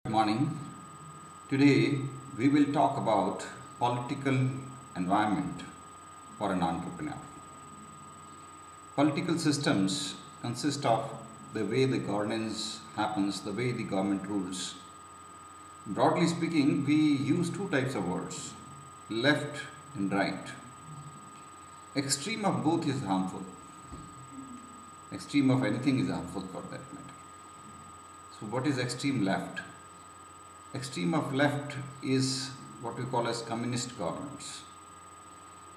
Good morning. Today we will talk about political environment for an entrepreneur. Political systems consist of the way the governance happens, the way the government rules. Broadly speaking, we use two types of words, left and right. Extreme of both is harmful. Extreme of anything is harmful for that matter. So what is extreme left? Extreme of left is what we call as communist governments.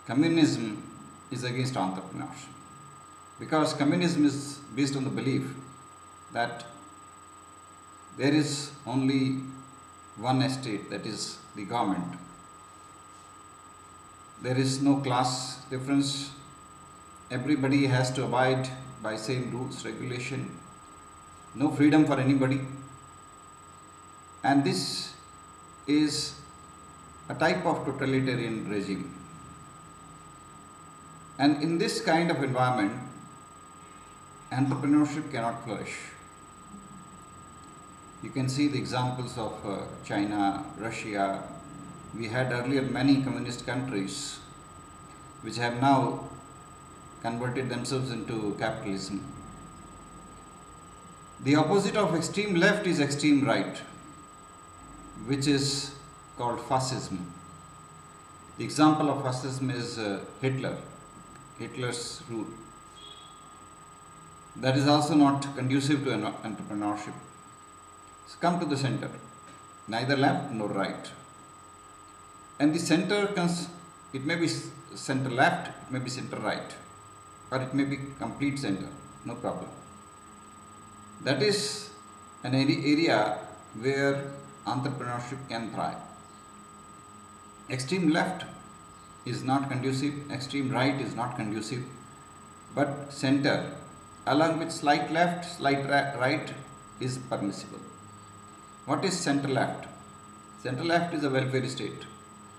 Communism is against entrepreneurship because communism is based on the belief that there is only one estate, that is the government. There is no class difference. Everybody has to abide by same rules, regulation, no freedom for anybody. And this is a type of totalitarian regime. And in this kind of environment, entrepreneurship cannot flourish. You can see the examples of China, Russia. We had earlier many communist countries which have now converted themselves into capitalism. The opposite of extreme left is extreme right, which is called fascism. The example of fascism is Hitler's rule. That is also not conducive to entrepreneurship. So come to the center, neither left nor right. And the center it may be center left, it may be center right, or it may be complete center, no problem. That is an area where entrepreneurship can thrive. Extreme left is not conducive, extreme right is not conducive, but center along with slight left, slight right is permissible. What is center left? Center left is a welfare state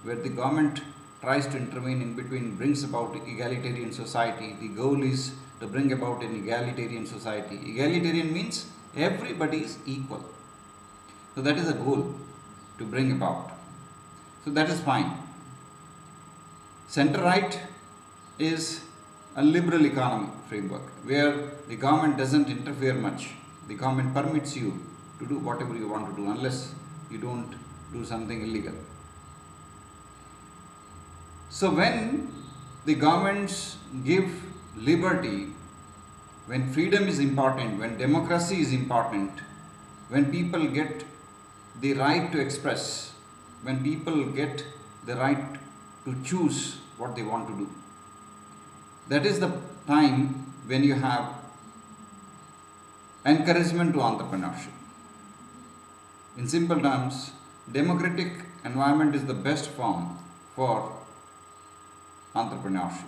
where the government tries to intervene in between, brings about egalitarian society. The goal is to bring about an egalitarian society. Egalitarian means everybody is equal. So that is a goal to bring about. So that is fine. Center right is a liberal economy framework where the government doesn't interfere much. The government permits you to do whatever you want to do unless you don't do something illegal. So when the governments give liberty, when freedom is important, when democracy is important, when people get the right to express, when people get the right to choose what they want to do, that is the time when you have encouragement to entrepreneurship. In simple terms, democratic environment is the best form for entrepreneurship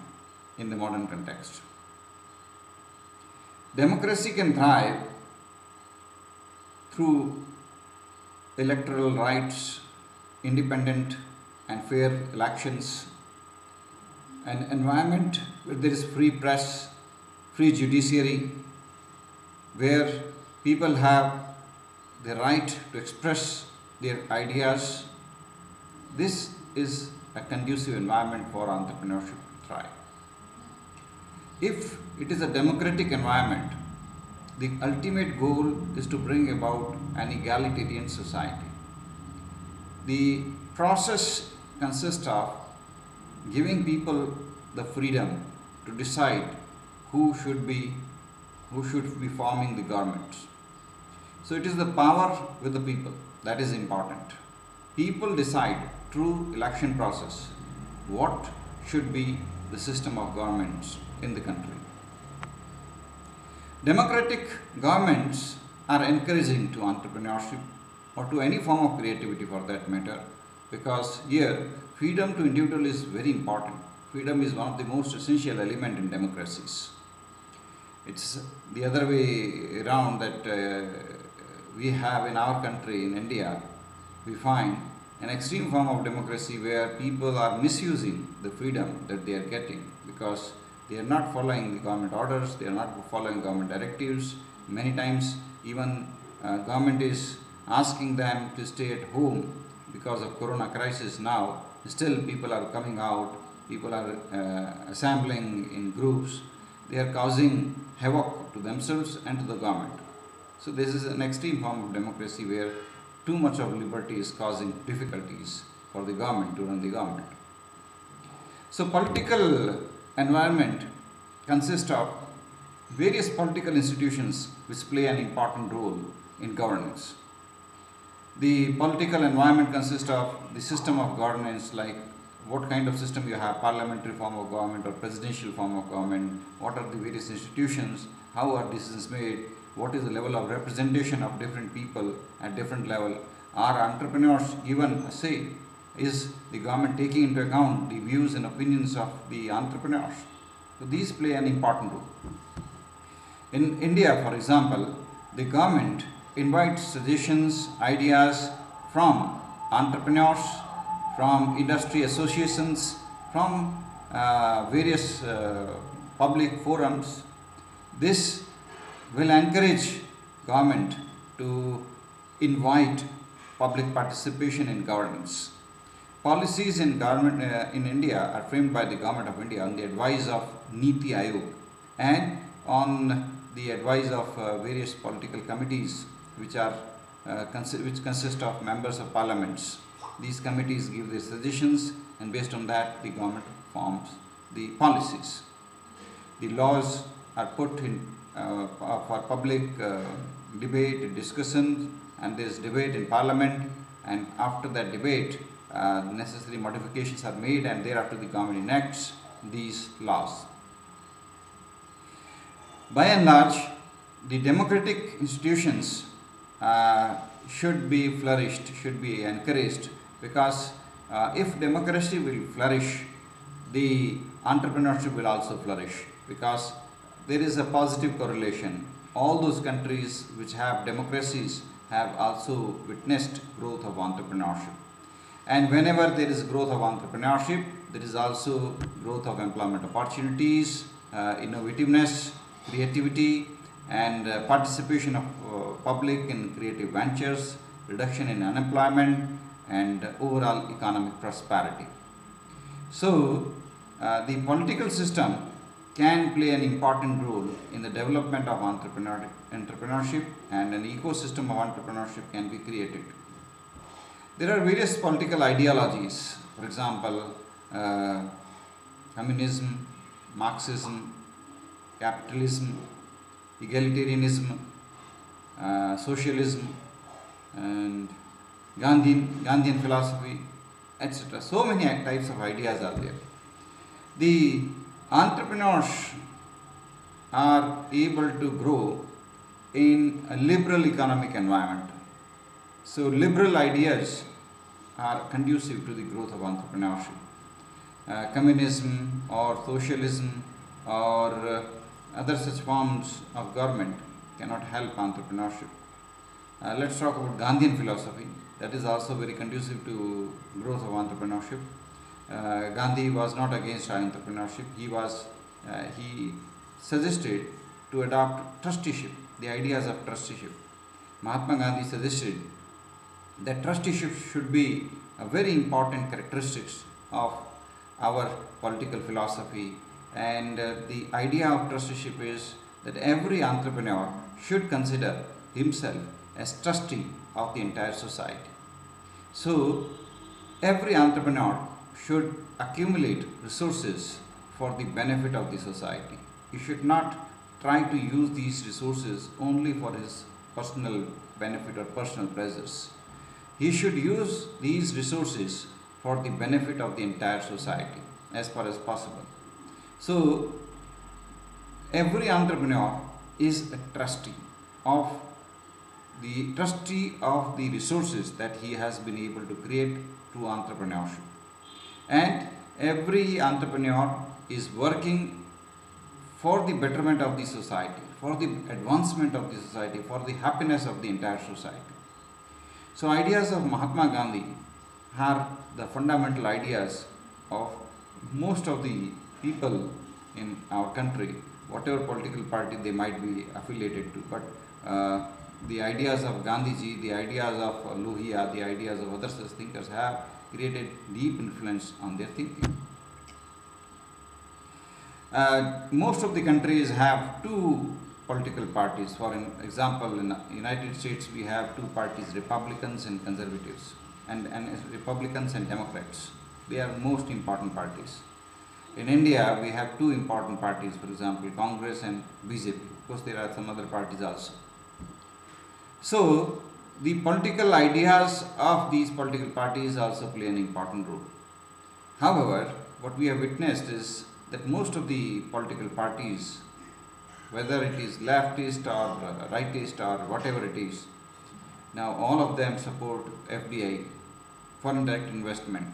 in the modern context. Democracy can thrive through electoral rights, independent and fair elections, an environment where there is free press, free judiciary, where people have the right to express their ideas. This is a conducive environment for entrepreneurship to thrive. If it is a democratic environment, the ultimate goal is to bring about an egalitarian society. The process consists of giving people the freedom to decide who should be forming the governments. So it is the power with the people that is important. People decide through election process what should be the system of governments in the country. Democratic governments are encouraging to entrepreneurship or to any form of creativity for that matter, because here freedom to individual is very important. Freedom is one of the most essential element in democracies. It's the other way around that we have in our country, in India, we find an extreme form of democracy where people are misusing the freedom that they are getting because they are not following the government orders, they are not following government directives. Many times even government is asking them to stay at home because of corona crisis now. Still people are coming out, people are assembling in groups. They are causing havoc to themselves and to the government. So this is an extreme form of democracy where too much of liberty is causing difficulties for the government to run the government. So political environment consists of various political institutions which play an important role in governance. The political environment consists of the system of governance, like what kind of system you have, parliamentary form of government or presidential form of government, what are the various institutions, how are decisions made, what is the level of representation of different people at different level, are entrepreneurs given a say, is the government taking into account the views and opinions of the entrepreneurs. So these play an important role. In India, for example, the government invites suggestions, ideas from entrepreneurs, from industry associations, from various public forums. This will encourage government to invite public participation in governance. Policies in government in India are framed by the Government of India on the advice of Niti Aayog and on the advice of various political committees which consist of members of parliaments. These committees give their suggestions, and based on that the government forms the policies. The laws are put in for public debate, discussion, and there is debate in parliament, and after that debate necessary modifications are made, and thereafter the government enacts these laws. By and large, the democratic institutions should be flourished, should be encouraged, because if democracy will flourish, the entrepreneurship will also flourish, because there is a positive correlation. All those countries which have democracies have also witnessed growth of entrepreneurship. And whenever there is growth of entrepreneurship, there is also growth of employment opportunities, innovativeness, creativity, and participation of public in creative ventures, reduction in unemployment, and overall economic prosperity. So, the political system can play an important role in the development of entrepreneurship, and an ecosystem of entrepreneurship can be created. There are various political ideologies, for example, communism, Marxism, capitalism, egalitarianism, socialism, and Gandhian philosophy, etc. So many types of ideas are there. The entrepreneurs are able to grow in a liberal economic environment. So liberal ideas are conducive to the growth of entrepreneurship. Communism or socialism or other such forms of government cannot help entrepreneurship. Let's talk about Gandhian philosophy. That is also very conducive to growth of entrepreneurship. Gandhi was not against entrepreneurship. He suggested to adopt trusteeship, the ideas of trusteeship. Mahatma Gandhi suggested that trusteeship should be a very important characteristics of our political philosophy, and the idea of trusteeship is that every entrepreneur should consider himself as trustee of the entire society. So every entrepreneur should accumulate resources for the benefit of the society. He should not try to use these resources only for his personal benefit or personal pleasures. He should use these resources for the benefit of the entire society as far as possible. So, every entrepreneur is a trustee of the resources that he has been able to create through entrepreneurship. And every entrepreneur is working for the betterment of the society, for the advancement of the society, for the happiness of the entire society. So ideas of Mahatma Gandhi are the fundamental ideas of most of the people in our country, whatever political party they might be affiliated to. But the ideas of Gandhiji, the ideas of Lohia, the ideas of other such thinkers have created deep influence on their thinking. Most of the countries have two political parties. For example, in the United States, we have two parties, Republicans and Conservatives, and Republicans and Democrats. They are most important parties. In India, we have two important parties, for example, Congress and BJP. Of course, there are some other parties also. So, the political ideas of these political parties also play an important role. However, what we have witnessed is that most of the political parties, whether it is leftist or rightist or whatever it is, now all of them support FDI, foreign direct investment.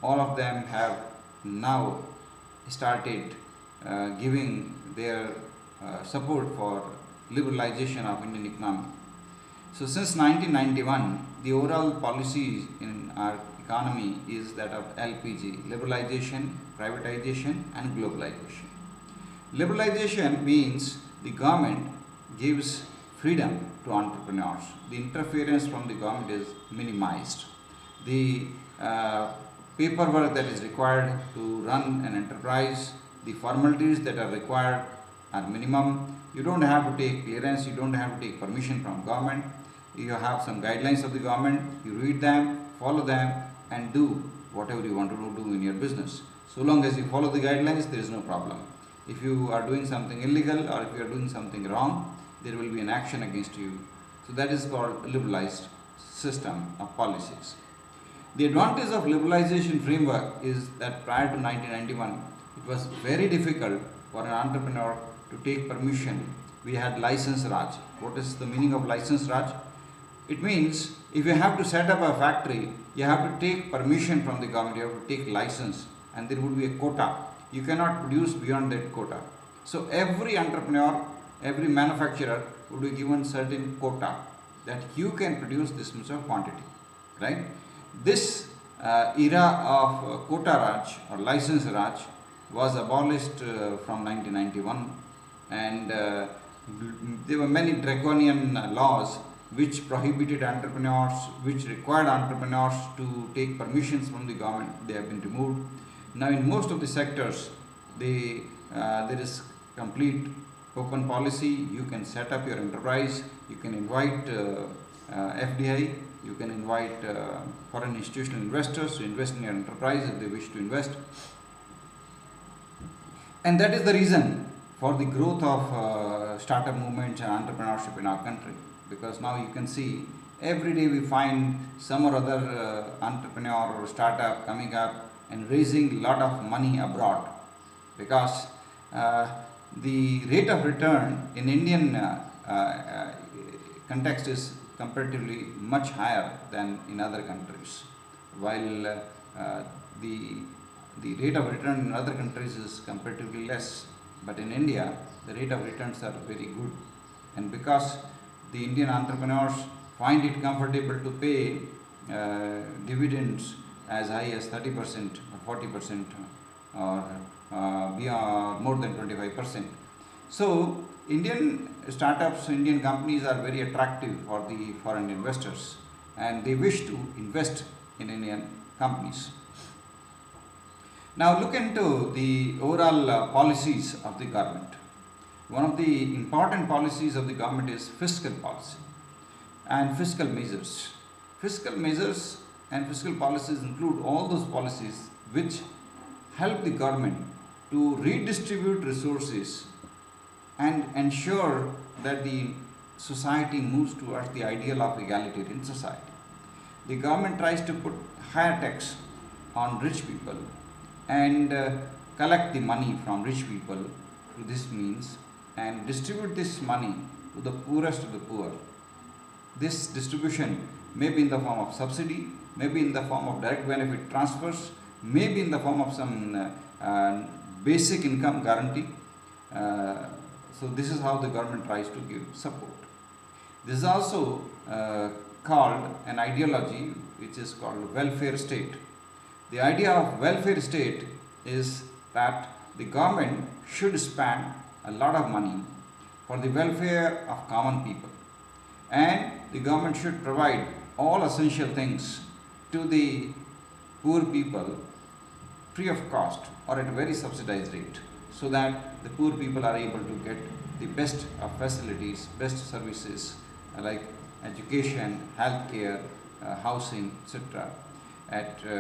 All of them have now started giving their support for liberalization of Indian economy. So since 1991, the overall policy in our economy is that of LPG, liberalization, privatization and globalization. Liberalization means the government gives freedom to entrepreneurs. The interference from the government is minimized. The paperwork that is required to run an enterprise, the formalities that are required are minimum. You don't have to take clearance, you don't have to take permission from government. You have some guidelines of the government, you read them, follow them and do whatever you want to do in your business. So long as you follow the guidelines, there is no problem. If you are doing something illegal or if you are doing something wrong, there will be an action against you. So that is called liberalized system of policies. The advantage of liberalization framework is that prior to 1991, it was very difficult for an entrepreneur to take permission. We had license Raj. What is the meaning of license Raj? It means if you have to set up a factory, you have to take permission from the government, you have to take license, and there would be a quota. You cannot produce beyond that quota. So every entrepreneur, every manufacturer would be given certain quota that you can produce this much of quantity, right? This era of quota Raj or license Raj was abolished from 1991, and there were many draconian laws which prohibited entrepreneurs, which required entrepreneurs to take permissions from the government. They have been removed. Now in most of the sectors, there is complete open policy. You can set up your enterprise, you can invite FDI, you can invite foreign institutional investors to invest in your enterprise if they wish to invest. And that is the reason for the growth of startup movements and entrepreneurship in our country. Because now you can see every day we find some or other entrepreneur or startup coming up and raising a lot of money abroad, because the rate of return in Indian context is comparatively much higher than in other countries, while the rate of return in other countries is comparatively less. But in India, the rate of returns are very good, and because the Indian entrepreneurs find it comfortable to pay dividends as high as 30% or 40% or beyond more than 25%. So Indian startups, Indian companies are very attractive for the foreign investors, and they wish to invest in Indian companies. Now look into the overall policies of the government. One of the important policies of the government is fiscal policy and fiscal measures. Fiscal measures and fiscal policies include all those policies which help the government to redistribute resources and ensure that the society moves towards the ideal of egalitarian society. The government tries to put higher tax on rich people and collect the money from rich people through this means and distribute this money to the poorest of the poor. This distribution may be in the form of subsidy, may be in the form of direct benefit transfers, may be in the form of some basic income guarantee. So this is how the government tries to give support. This is also called an ideology which is called welfare state. The idea of welfare state is that the government should spend a lot of money for the welfare of common people. and the government should provide all essential things to the poor people free of cost or at a very subsidized rate, so that the poor people are able to get the best of facilities, best services like education, healthcare, housing, etc.,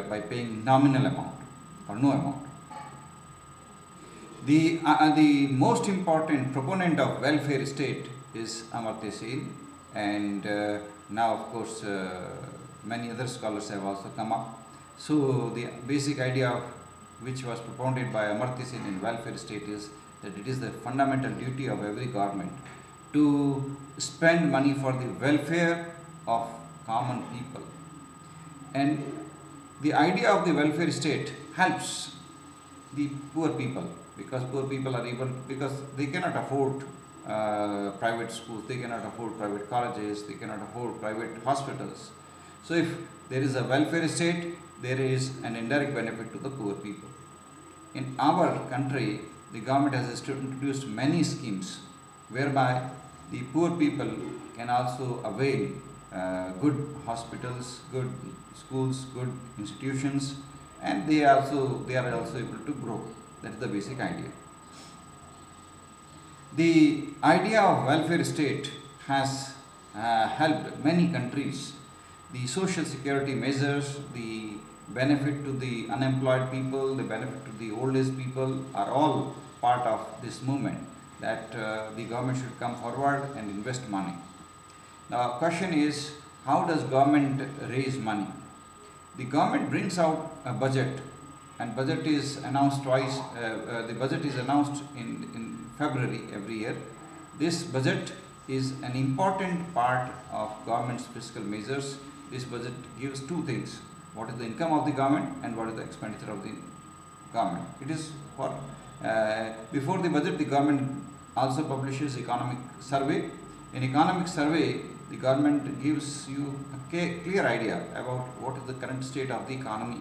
by paying nominal amount or no amount. The most important proponent of welfare state is Amartya Sen, and now of course many other scholars have also come up. So the basic idea of which was propounded by Amartya Sen in welfare state is that it is the fundamental duty of every government to spend money for the welfare of common people. And the idea of the welfare state helps the poor people, because poor people are able, because they cannot afford private schools, they cannot afford private colleges, they cannot afford private hospitals. So if there is a welfare state, there is an indirect benefit to the poor people. In our country, the government has introduced many schemes whereby the poor people can also avail good hospitals, good schools, good institutions, and they are also able to grow. That is the basic idea. The idea of welfare state has helped many countries. The social security measures, the benefit to the unemployed people, the benefit to the old age people are all part of this movement, that the government should come forward and invest money. Now, question is, how does government raise money? The government brings out a budget, and budget is announced twice. The budget is announced in February every year. This budget is an important part of government's fiscal measures. This budget gives two things: what is the income of the government and what is the expenditure of the government. It is for before the budget, the government also publishes economic survey. In economic survey, the government gives you a clear idea about what is the current state of the economy,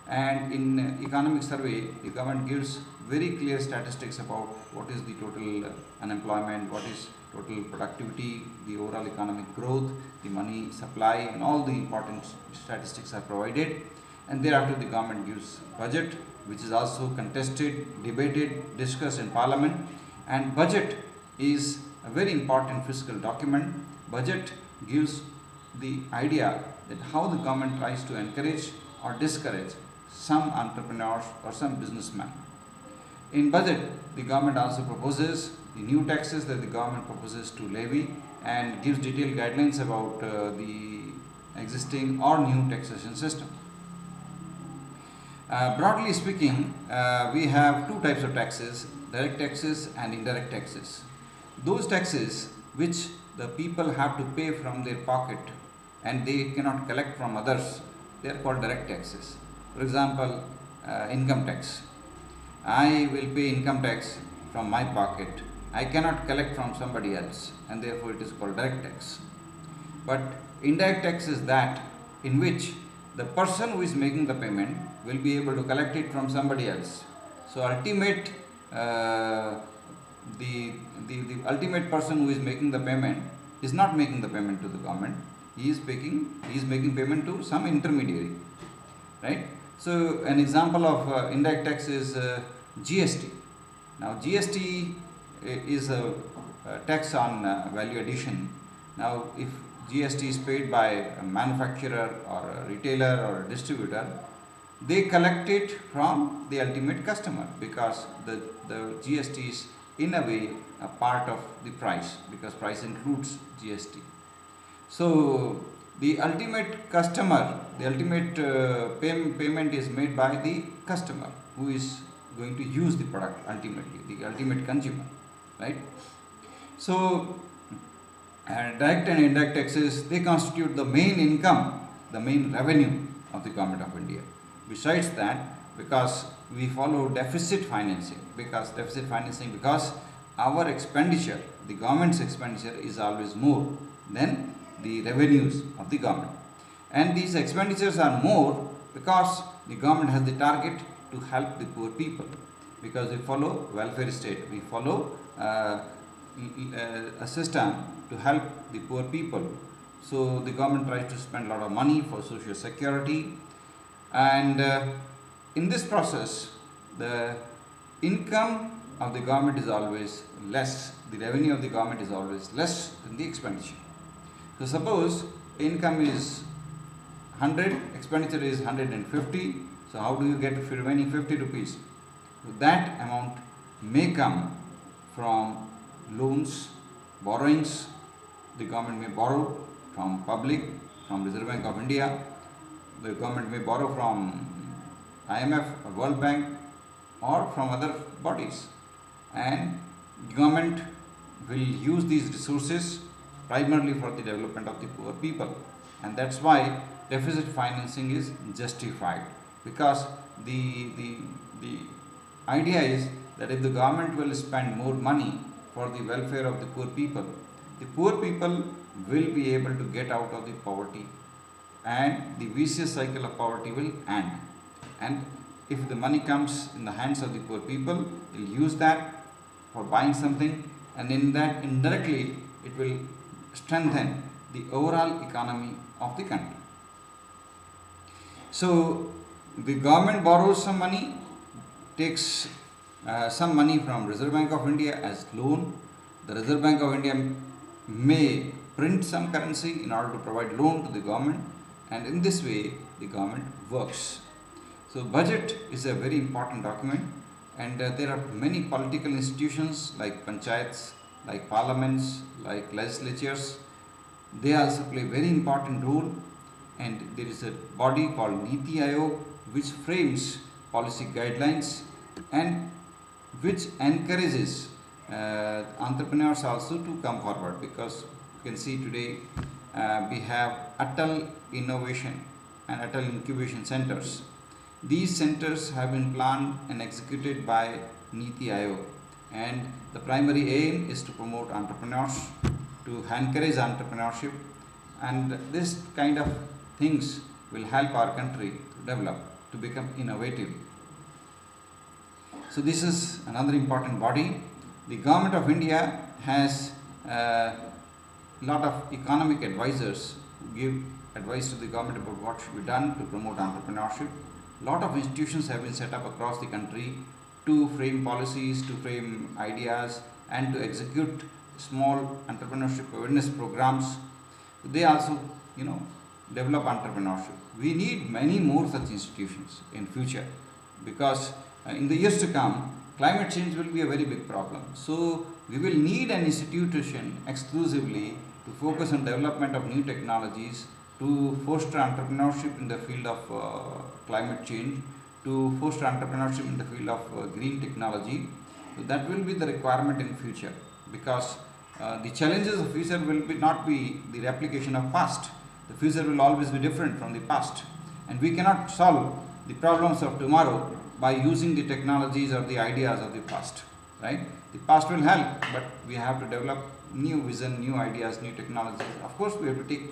and in economic survey, the government gives very clear statistics about what is the total unemployment, what is total productivity, the overall economic growth, the money supply, and all the important statistics are provided. And thereafter the government gives budget, which is also contested, debated, discussed in parliament. And budget is a very important fiscal document. Budget gives the idea that how the government tries to encourage or discourage some entrepreneurs or some businessmen. In budget, the government also proposes the new taxes that the government proposes to levy, and gives detailed guidelines about the existing or new taxation system. Broadly speaking, we have two types of taxes: direct taxes and indirect taxes. Those taxes which the people have to pay from their pocket and they cannot collect from others, they are called direct taxes. For example, income tax. I will pay income tax from my pocket. I cannot collect from somebody else, and therefore it is called direct tax. But indirect tax is that in which the person who is making the payment will be able to collect it from somebody else. So ultimate the ultimate person who is making the payment is not making the payment to the government. He is making payment to some intermediary, right? So an example of indirect tax is GST. Now GST is a tax on value addition. Now if GST is paid by a manufacturer or a retailer or a distributor, they collect it from the ultimate customer, because the GST is in a way a part of the price, because price includes GST. So the ultimate customer, the ultimate payment is made by the customer who is going to use the product ultimately, the ultimate consumer, right? So direct and indirect taxes, they constitute the main income, the main revenue of the government of India. Besides that, because we follow deficit financing, because our expenditure, the government's expenditure, is always more than the revenues of the government. And these expenditures are more because the government has the target to help the poor people, because we follow welfare state, we follow a system to help the poor people. So the government tries to spend a lot of money for social security, and in this process, the income of the government is always less, the revenue of the government is always less than the expenditure. So suppose income is 100, expenditure is 150, so how do you get the remaining 50 rupees? So that amount may come from loans, borrowings. The government may borrow from public, from Reserve Bank of India. The government may borrow from IMF or World Bank or from other bodies, and government will use these resources primarily for the development of the poor people, and that's why deficit financing is justified, because the idea is that if the government will spend more money for the welfare of the poor people will be able to get out of the poverty, and the vicious cycle of poverty will end. And if the money comes in the hands of the poor people, they'll use that for buying something, and in that indirectly it will strengthen the overall economy of the country. So the government borrows some money, takes some money from Reserve Bank of India as loan. The Reserve Bank of India may print some currency in order to provide loan to the government, and in this way the government works. So budget is a very important document, and there are many political institutions like panchayats, like parliaments, like legislatures. They also play a very important role, and there is a body called Niti Aayog which frames policy guidelines and which encourages entrepreneurs also to come forward, because you can see today we have Atal Innovation and Atal Incubation Centers. These centers have been planned and executed by Niti Aayog, and the primary aim is to promote entrepreneurs, to encourage entrepreneurship, and this kind of things will help our country to develop, to become innovative. So this is another important body. The Government of India has a lot of economic advisors who give advice to the government about what should be done to promote entrepreneurship. Lot of institutions have been set up across the country to frame policies, to frame ideas, and to execute small entrepreneurship awareness programs. They also, develop entrepreneurship. We need many more such institutions in future, because in the years to come, climate change will be a very big problem. So we will need an institution exclusively to focus on development of new technologies, to foster entrepreneurship in the field of climate change, to foster entrepreneurship in the field of green technology. So that will be the requirement in future, because the challenges of future will not be the replication of past. The future will always be different from the past, and we cannot solve the problems of tomorrow by using the technologies or the ideas of the past, right? The past will help, but we have to develop new vision, new ideas, new technologies. Of course, we have to take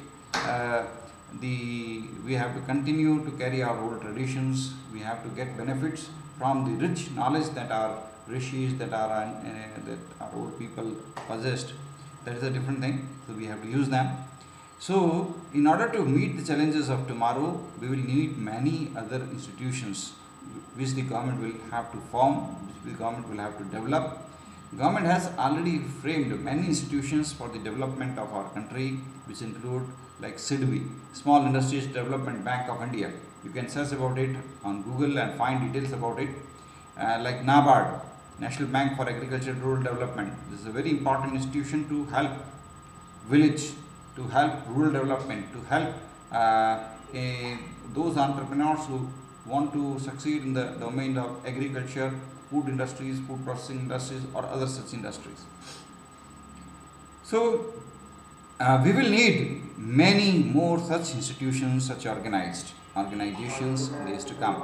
we have to continue to carry our old traditions. We have to get benefits from the rich knowledge that our rishis, that our old people possessed. That is a different thing. So we have to use them. So in order to meet the challenges of tomorrow, we will need many other institutions which the government will have to form, which the government will have to develop. Government has already framed many institutions for the development of our country, which include like SIDBI, Small Industries Development Bank of India. You can search about it on Google and find details about it. Like NABARD, National Bank for Agriculture and Rural Development. This is a very important institution to help village, to help rural development, to help those entrepreneurs who want to succeed in the domain of agriculture, food industries, food processing industries, or other such industries. So we will need many more such institutions, such organizations in the years to come.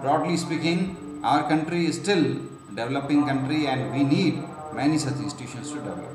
Broadly speaking, our country is still a developing country, and we need many such institutions to develop.